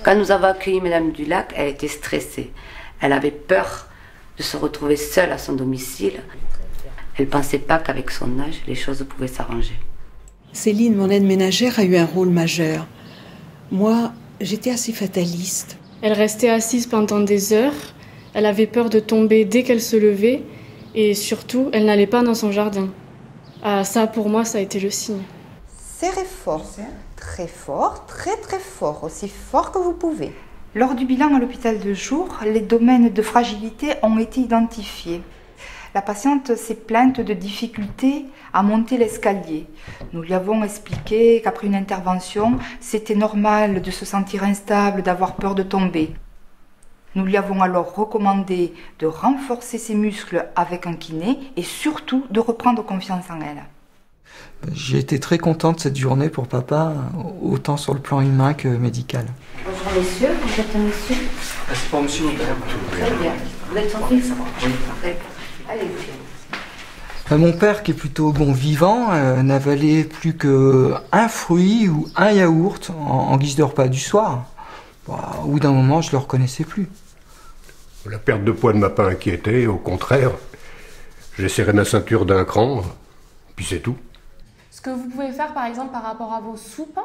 Quand nous avons accueilli Madame Dulac, elle était stressée. Elle avait peur de se retrouver seule à son domicile. Elle ne pensait pas qu'avec son âge, les choses pouvaient s'arranger. Céline, mon aide ménagère, a eu un rôle majeur. Moi, j'étais assez fataliste. Elle restait assise pendant des heures. Elle avait peur de tomber dès qu'elle se levait. Et surtout, elle n'allait pas dans son jardin. Ah, ça, pour moi, ça a été le signe. Serrez fort, très fort, très très fort, aussi fort que vous pouvez. Lors du bilan à l'hôpital de jour, les domaines de fragilité ont été identifiés. La patiente s'est plainte de difficultés à monter l'escalier. Nous lui avons expliqué qu'après une intervention, c'était normal de se sentir instable, d'avoir peur de tomber. Nous lui avons alors recommandé de renforcer ses muscles avec un kiné et surtout de reprendre confiance en elle. J'ai été très content de cette journée pour papa, autant sur le plan humain que médical. Bonjour messieurs, vous êtes un monsieur? C'est pas monsieur Aubert. Très bien. Vous êtes son fils? Oui. Allez-y. Mon père, qui est plutôt bon vivant, n'avalait plus qu'un fruit ou un yaourt en guise de repas du soir. Au bout d'un moment, je ne le reconnaissais plus. La perte de poids ne m'a pas inquiété, au contraire. J'ai serré ma ceinture d'un cran, puis c'est tout. Ce que vous pouvez faire par exemple par rapport à vos soupes,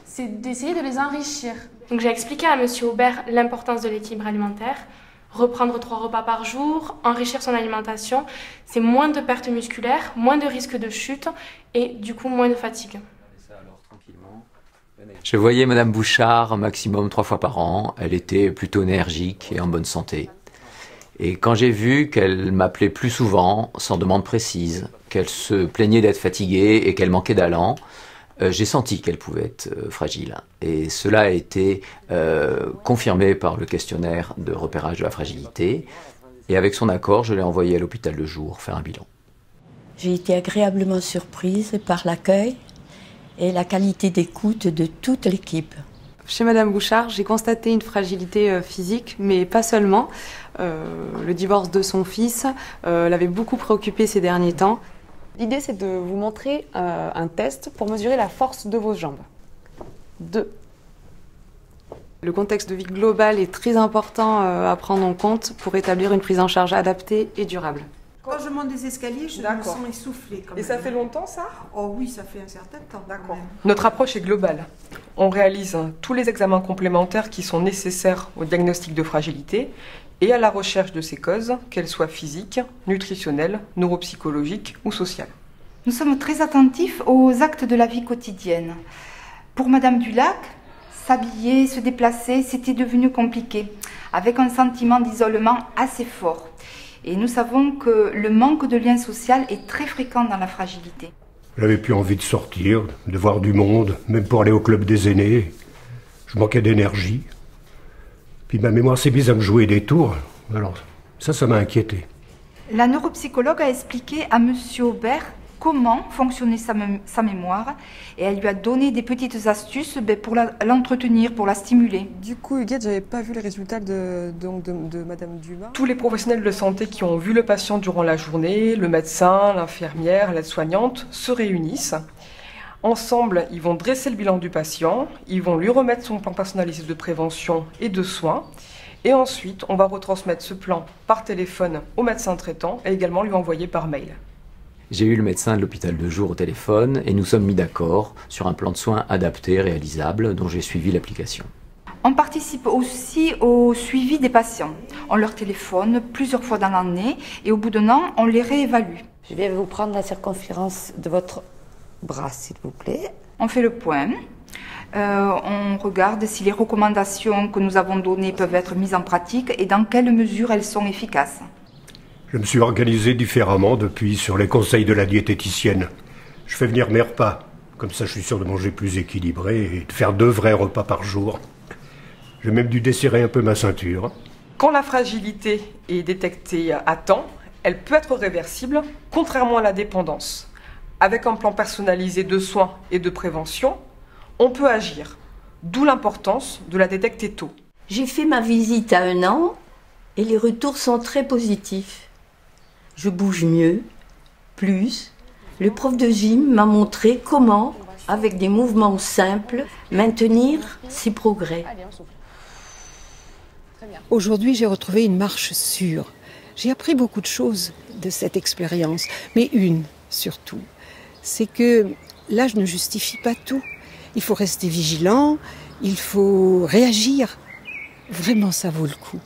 c'est d'essayer de les enrichir. Donc j'ai expliqué à Monsieur Aubert l'importance de l'équilibre alimentaire. Reprendre 3 repas par jour, enrichir son alimentation, c'est moins de pertes musculaires, moins de risques de chute et du coup moins de fatigue. Je voyais Madame Bouchard maximum 3 fois par an. Elle était plutôt énergique et en bonne santé. Et quand j'ai vu qu'elle m'appelait plus souvent, sans demande précise, qu'elle se plaignait d'être fatiguée et qu'elle manquait d'allant, j'ai senti qu'elle pouvait être fragile. Et cela a été confirmé par le questionnaire de repérage de la fragilité. Et avec son accord, je l'ai envoyée à l'hôpital de jour faire un bilan. J'ai été agréablement surprise par l'accueil et la qualité d'écoute de toute l'équipe. Chez Madame Bouchard, j'ai constaté une fragilité physique, mais pas seulement. Le divorce de son fils l'avait beaucoup préoccupée ces derniers temps. L'idée, c'est de vous montrer un test pour mesurer la force de vos jambes. 2. Le contexte de vie global est très important à prendre en compte pour établir une prise en charge adaptée et durable. Quand je monte des escaliers, je me sens essoufflée. Et ça fait longtemps, ça? Oh oui, ça fait un certain temps. D'accord. Notre approche est globale. On réalise tous les examens complémentaires qui sont nécessaires au diagnostic de fragilité et à la recherche de ces causes, qu'elles soient physiques, nutritionnelles, neuropsychologiques ou sociales. Nous sommes très attentifs aux actes de la vie quotidienne. Pour Madame Dulac, s'habiller, se déplacer, c'était devenu compliqué, avec un sentiment d'isolement assez fort. Et nous savons que le manque de lien social est très fréquent dans la fragilité. J'avais plus envie de sortir, de voir du monde, même pour aller au club des aînés. Je manquais d'énergie. Puis ma mémoire s'est mise à me jouer des tours. Alors ça m'a inquiété. La neuropsychologue a expliqué à Monsieur Aubert comment fonctionnait sa mémoire et elle lui a donné des petites astuces pour l'entretenir, pour la stimuler. Du coup, Huguette, j'avais pas vu les résultats de Madame Dumas. Tous les professionnels de santé qui ont vu le patient durant la journée, le médecin, l'infirmière, l'aide-soignante, se réunissent. Ensemble, ils vont dresser le bilan du patient, ils vont lui remettre son plan personnalisé de prévention et de soins. Et ensuite, on va retransmettre ce plan par téléphone au médecin traitant et également lui envoyer par mail. J'ai eu le médecin de l'hôpital de jour au téléphone et nous sommes mis d'accord sur un plan de soins adapté, réalisable, dont j'ai suivi l'application. On participe aussi au suivi des patients. On leur téléphone plusieurs fois dans l'année et au bout d'un an, on les réévalue. Je vais vous prendre la circonférence de votre bras, s'il vous plaît. On fait le point. On regarde si les recommandations que nous avons données peuvent être mises en pratique et dans quelle mesure elles sont efficaces. Je me suis organisé différemment depuis sur les conseils de la diététicienne. Je fais venir mes repas. Comme ça, je suis sûr de manger plus équilibré et de faire 2 vrais repas par jour. J'ai même dû desserrer un peu ma ceinture. Quand la fragilité est détectée à temps, elle peut être réversible, contrairement à la dépendance. Avec un plan personnalisé de soins et de prévention, on peut agir. D'où l'importance de la détecter tôt. J'ai fait ma visite à 1 an et les retours sont très positifs. Je bouge mieux, plus. Le prof de gym m'a montré comment, avec des mouvements simples, maintenir ses progrès. Aujourd'hui, j'ai retrouvé une marche sûre. J'ai appris beaucoup de choses de cette expérience, mais une surtout, c'est que l'âge ne justifie pas tout. Il faut rester vigilant, il faut réagir. Vraiment, ça vaut le coup.